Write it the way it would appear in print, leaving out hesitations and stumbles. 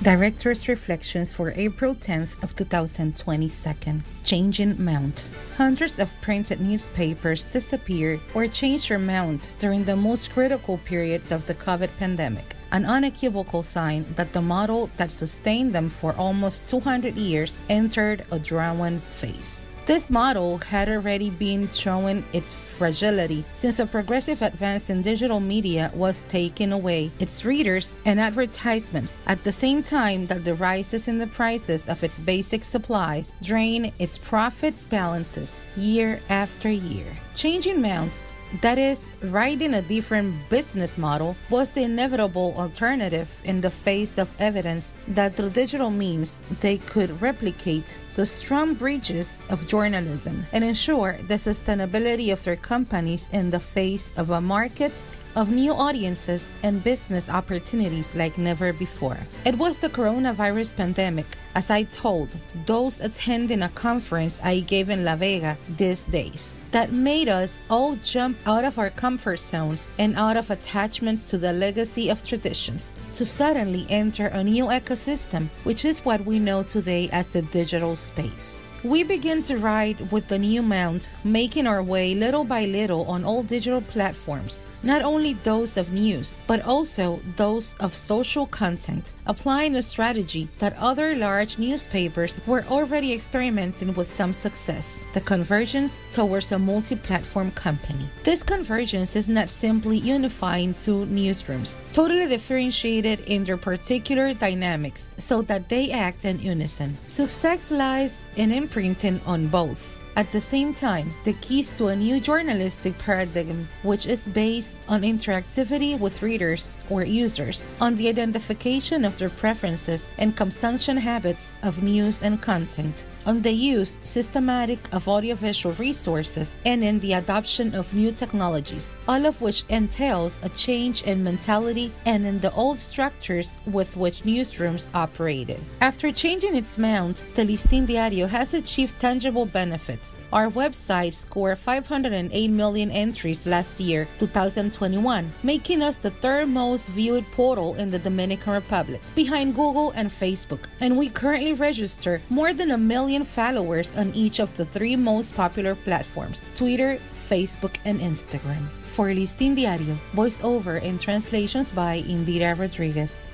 Director's Reflections for April 10th of 2022. Changing mount. Hundreds of printed newspapers disappeared or changed their mount during the most critical periods of the COVID pandemic, an unequivocal sign that the model that sustained them for almost 200 years entered a drawn phase. This model had already been showing its fragility since a progressive advance in digital media was taking away its readers and advertisements at the same time that the rises in the prices of its basic supplies drain its profits balances year after year. Changing mounts, that is, riding a different business model, was the inevitable alternative in the face of evidence that through digital means they could replicate the strong breaches of journalism and ensure the sustainability of their companies in the face of a market of new audiences and business opportunities like never before. It was the coronavirus pandemic, as I told those attending a conference I gave in La Vega these days, that made us all jump out of our comfort zones and out of attachments to the legacy of traditions to suddenly enter a new ecosystem, which is what we know today as the digital space. We begin to ride with the new mount, making our way little by little on all digital platforms, not only those of news, but also those of social content, applying a strategy that other large newspapers were already experimenting with some success: the convergence towards a multi-platform company. This convergence is not simply unifying two newsrooms, totally differentiated in their particular dynamics so that they act in unison. Success lies in imprinting on both. At the same time, the keys to a new journalistic paradigm, which is based on interactivity with readers or users, on the identification of their preferences and consumption habits of news and content, on the use systematic of audiovisual resources, and in the adoption of new technologies, all of which entails a change in mentality and in the old structures with which newsrooms operated. After changing its mount, the Listín Diario has achieved tangible benefits. Our website scored 508 million entries last year, 2021, making us the third most viewed portal in the Dominican Republic, behind Google and Facebook, and we currently register more than 1 million followers on each of the three most popular platforms: Twitter, Facebook, and Instagram. For Listín Diario, voiceover and translations by Indira Rodriguez.